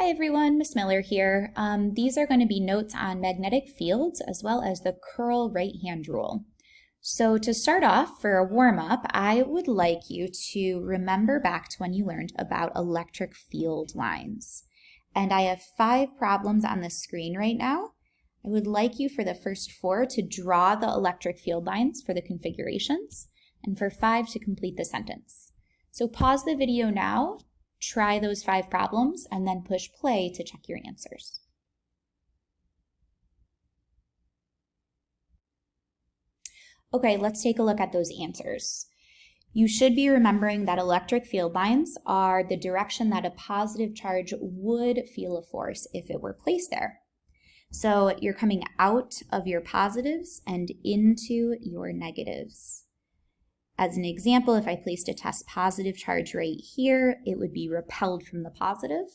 Hi everyone, Miss Miller here. These are going to be notes on magnetic fields as well as the curl right-hand rule. So to start off, for a warm-up, I would like you to remember back to when you learned about electric field lines. And I have 5 problems on the screen right now. I would like you for the first 4 to draw the electric field lines for the configurations, and for 5 to complete the sentence. So pause the video now. Try those 5 problems and then push play to check your answers. Okay, let's take a look at those answers. You should be remembering that electric field lines are the direction that a positive charge would feel a force if it were placed there. So you're coming out of your positives and into your negatives. As an example, if I placed a test positive charge right here, it would be repelled from the positive.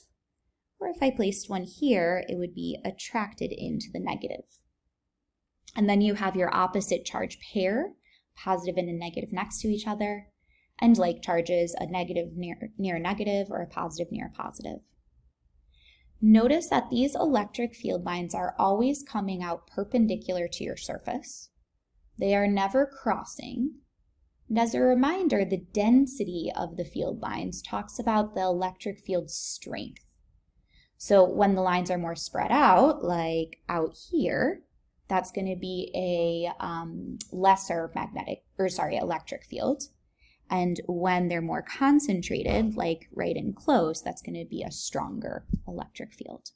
Or if I placed one here, it would be attracted into the negative. And then you have your opposite charge pair, positive and a negative next to each other, and like charges, a negative near a negative or a positive near a positive. Notice that these electric field lines are always coming out perpendicular to your surface. They are never crossing. And as a reminder, the density of the field lines talks about the electric field strength. So when the lines are more spread out, like out here, that's going to be a lesser electric field. And when they're more concentrated, like right in close, that's going to be a stronger electric field.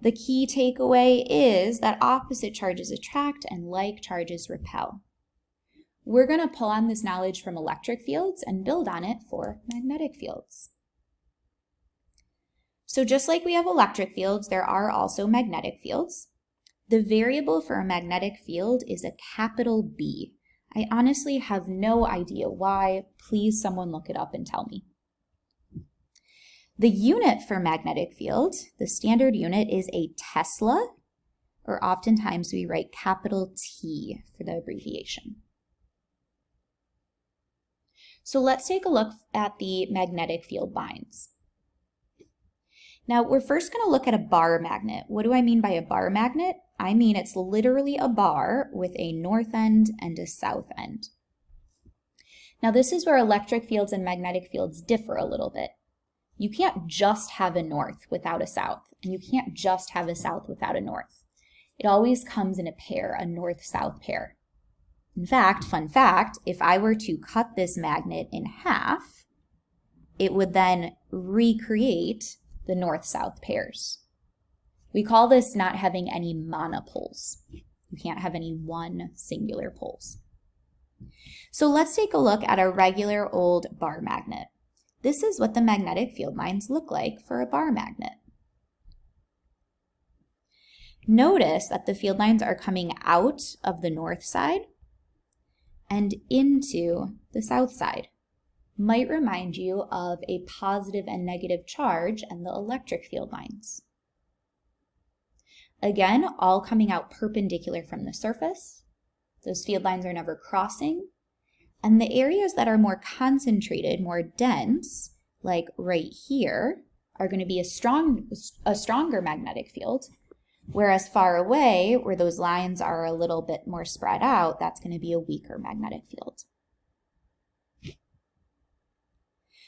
The key takeaway is that opposite charges attract and like charges repel. We're going to pull on this knowledge from electric fields and build on it for magnetic fields. So just like we have electric fields, there are also magnetic fields. The variable for a magnetic field is a capital B. I honestly have no idea why. Please someone look it up and tell me. The unit for magnetic field, the standard unit, is a Tesla, or oftentimes we write capital T for the abbreviation. So let's take a look at the magnetic field lines. Now we're first going to look at a bar magnet. What do I mean by a bar magnet? I mean it's literally a bar with a north end and a south end. Now this is where electric fields and magnetic fields differ a little bit. You can't just have a north without a south, and you can't just have a south without a north. It always comes in a pair, a north-south pair. In fact, fun fact, if I were to cut this magnet in half, it would then recreate the north-south pairs. We call this not having any monopoles. You can't have any one singular poles. So let's take a look at a regular old bar magnet. This is what the magnetic field lines look like for a bar magnet. Notice that the field lines are coming out of the north side and into the south side. Might remind you of a positive and negative charge and the electric field lines. Again, all coming out perpendicular from the surface. Those field lines are never crossing. And the areas that are more concentrated, more dense, like right here, are going to be a stronger magnetic field. Whereas far away, where those lines are a little bit more spread out, that's going to be a weaker magnetic field.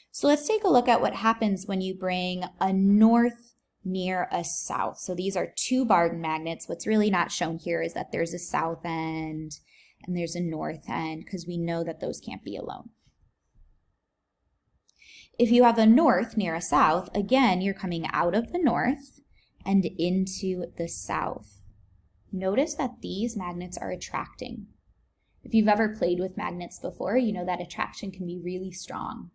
So let's take a look at what happens when you bring a north near a south. So these are 2 bar magnets. What's really not shown here is that there's a south end and there's a north end, because we know that those can't be alone. If you have a north near a south, again, you're coming out of the north and into the south. Notice that these magnets are attracting. If you've ever played with magnets before, you know that attraction can be really strong.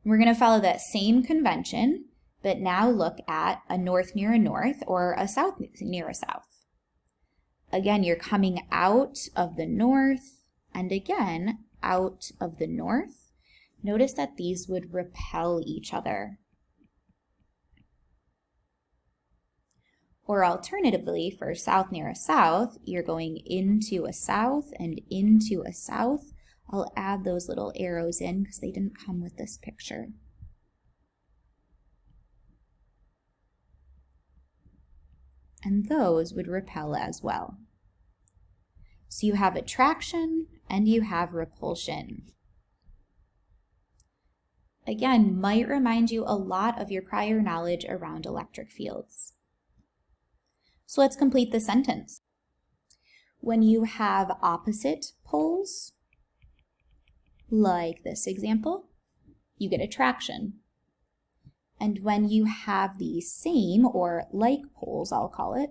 We're going to follow that same convention, but now look at a north near a north or a south near a south. Again, you're coming out of the north and again out of the north. Notice that these would repel each other. Or alternatively, for south near a south, you're going into a south and into a south. I'll add those little arrows in because they didn't come with this picture. and those would repel as well. So you have attraction and you have repulsion. Again, might remind you a lot of your prior knowledge around electric fields. So let's complete the sentence. When you have opposite poles, like this example, you get attraction. And when you have the same or like poles, I'll call it,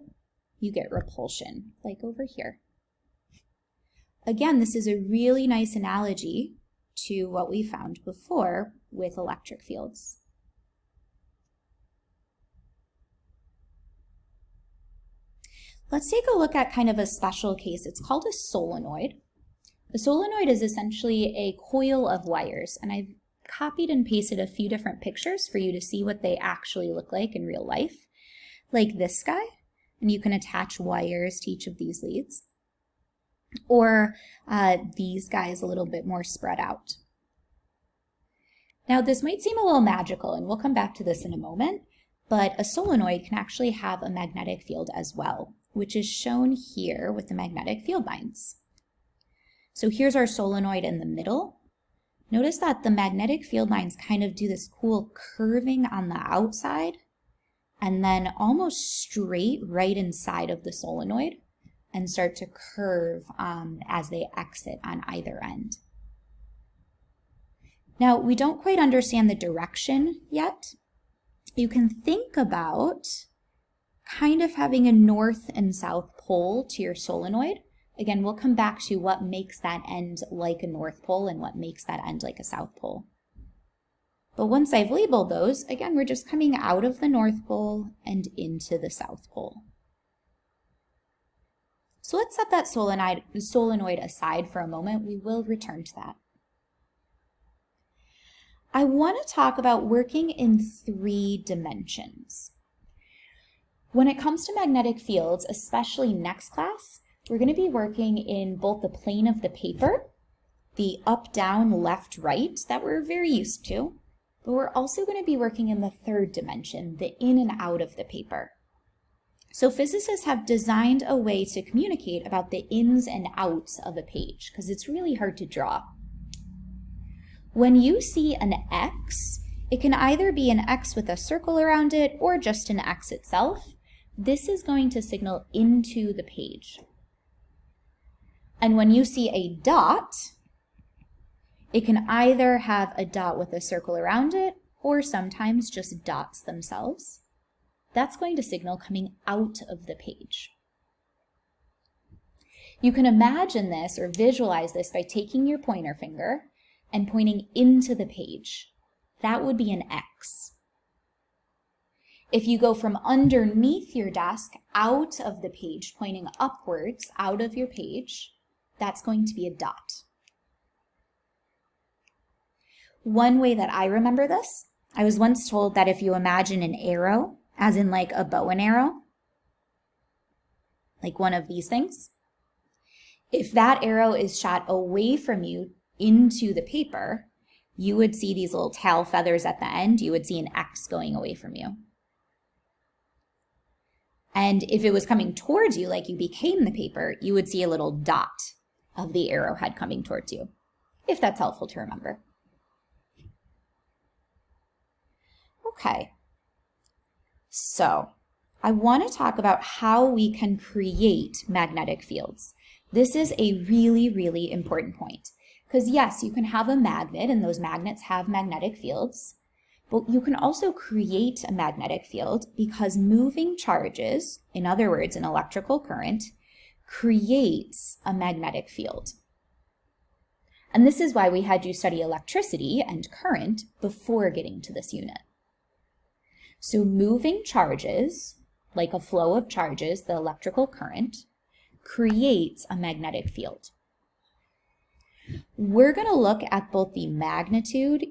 you get repulsion, like over here. Again, this is a really nice analogy to what we found before with electric fields. Let's take a look at kind of a special case. It's called a solenoid. A solenoid is essentially a coil of wires, and I've copied and pasted a few different pictures for you to see what they actually look like in real life, like this guy, and you can attach wires to each of these leads, or these guys a little bit more spread out. Now this might seem a little magical, and we'll come back to this in a moment, but a solenoid can actually have a magnetic field as well, which is shown here with the magnetic field lines. So here's our solenoid in the middle. Notice that the magnetic field lines kind of do this cool curving on the outside and then almost straight right inside of the solenoid and start to curve as they exit on either end. Now, we don't quite understand the direction yet. You can think about kind of having a north and south pole to your solenoid. Again, we'll come back to what makes that end like a north pole and what makes that end like a south pole. But once I've labeled those, again, we're just coming out of the north pole and into the south pole. So let's set that solenoid aside for a moment. We will return to that. I want to talk about working in 3 dimensions. When it comes to magnetic fields, especially next class, we're going to be working in both the plane of the paper, the up, down, left, right that we're very used to, but we're also going to be working in the 3rd dimension, the in and out of the paper. So physicists have designed a way to communicate about the ins and outs of a page because it's really hard to draw. When you see an X, it can either be an X with a circle around it or just an X itself. This is going to signal into the page. And when you see a dot, it can either have a dot with a circle around it or sometimes just dots themselves. That's going to signal coming out of the page. You can imagine this or visualize this by taking your pointer finger and pointing into the page. That would be an X. If you go from underneath your desk out of the page, pointing upwards out of your page, that's going to be a dot. One way that I remember this, I was once told that if you imagine an arrow, as in like a bow and arrow, like one of these things, if that arrow is shot away from you into the paper, you would see these little tail feathers at the end. You would see an X going away from you. And if it was coming towards you, like you became the paper, you would see a little dot of the arrowhead coming towards you, if that's helpful to remember. Okay, so I want to talk about how we can create magnetic fields. This is a really, really important point. Because yes, you can have a magnet, and those magnets have magnetic fields, but you can also create a magnetic field because moving charges, in other words, an electrical current, creates a magnetic field. And this is why we had you study electricity and current before getting to this unit. So moving charges, like a flow of charges, the electrical current, creates a magnetic field. We're going to look at both the magnitude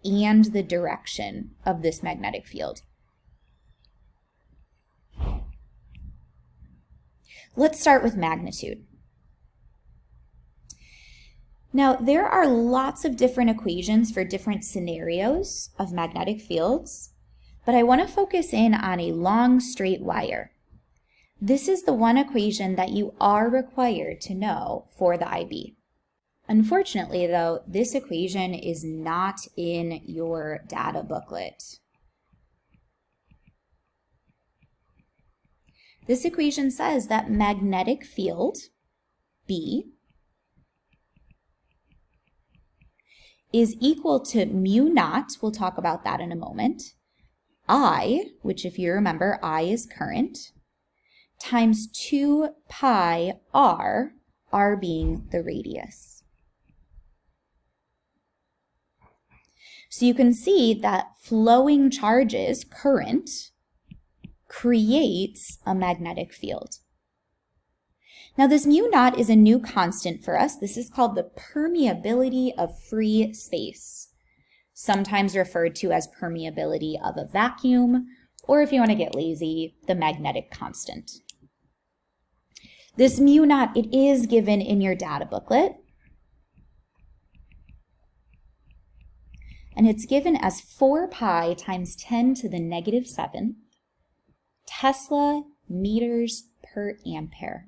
and the direction of this magnetic field. Let's start with magnitude. Now, there are lots of different equations for different scenarios of magnetic fields, but I want to focus in on a long straight wire. This is the one equation that you are required to know for the IB. Unfortunately, though, this equation is not in your data booklet. This equation says that magnetic field, B, is equal to mu naught, we'll talk about that in a moment, I, which if you remember, I is current, times 2 pi r, r being the radius. So you can see that flowing charges, current, creates a magnetic field. Now this mu naught is a new constant for us. This is called the permeability of free space, sometimes referred to as permeability of a vacuum, or if you want to get lazy, the magnetic constant. This mu naught, it is given in your data booklet, and it's given as 4 pi times 10 to the negative 7 Tesla meters per ampere.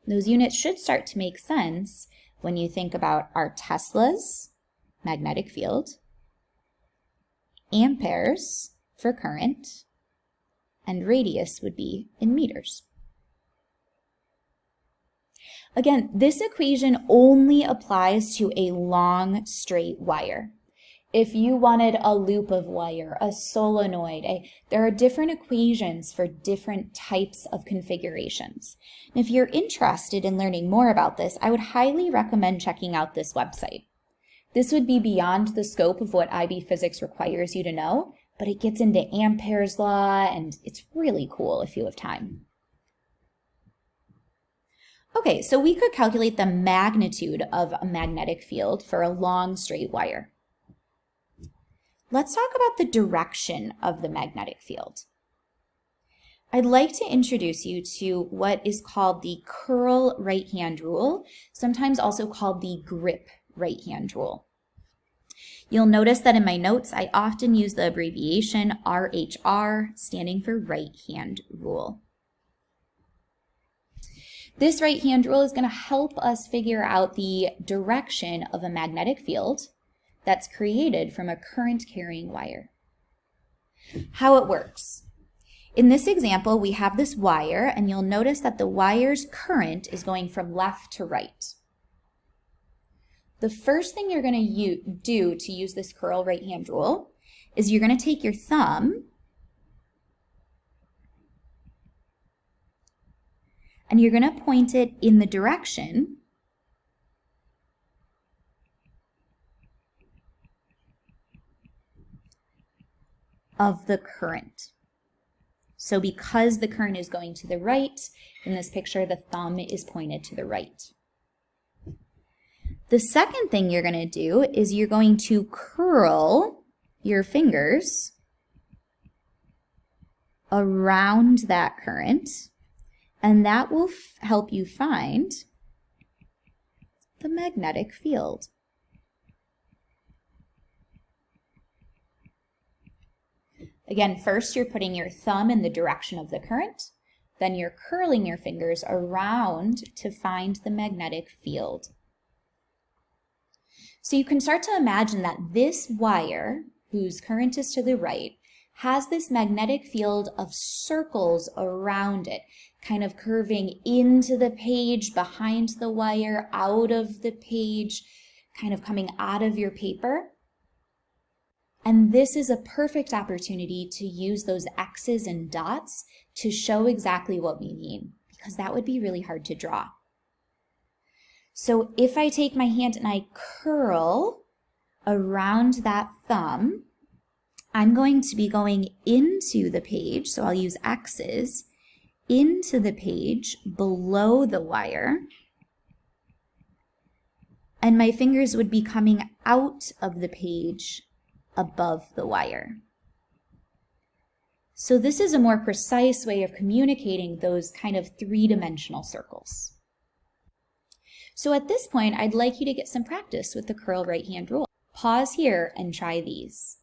Those units should start to make sense when you think about our Teslas, magnetic field, amperes for current, and radius would be in meters. Again, this equation only applies to a long straight wire. If you wanted a loop of wire, a solenoid, there are different equations for different types of configurations. And if you're interested in learning more about this, I would highly recommend checking out this website. This would be beyond the scope of what IB physics requires you to know, but it gets into Ampere's law, and it's really cool if you have time. Okay, so we could calculate the magnitude of a magnetic field for a long straight wire. Let's talk about the direction of the magnetic field. I'd like to introduce you to what is called the curl right-hand rule, sometimes also called the grip right-hand rule. You'll notice that in my notes, I often use the abbreviation RHR, standing for right-hand rule. This right-hand rule is going to help us figure out the direction of a magnetic field that's created from a current-carrying wire. How it works. In this example, we have this wire, and you'll notice that the wire's current is going from left to right. The first thing you're going to do to use this curl right-hand rule is you're going to take your thumb and you're going to point it in the direction of the current. So because the current is going to the right, in this picture, the thumb is pointed to the right. The second thing you're going to do is you're going to curl your fingers around that current, and that will help you find the magnetic field. Again, first you're putting your thumb in the direction of the current, then you're curling your fingers around to find the magnetic field. So you can start to imagine that this wire, whose current is to the right, has this magnetic field of circles around it, kind of curving into the page, behind the wire, out of the page, kind of coming out of your paper. And this is a perfect opportunity to use those X's and dots to show exactly what we mean, because that would be really hard to draw. So if I take my hand and I curl around that thumb, I'm going to be going into the page, so I'll use X's, into the page below the wire, and my fingers would be coming out of the page above the wire. So this is a more precise way of communicating those kind of three-dimensional circles. So at this point, I'd like you to get some practice with the curl right-hand rule. Pause here and try these.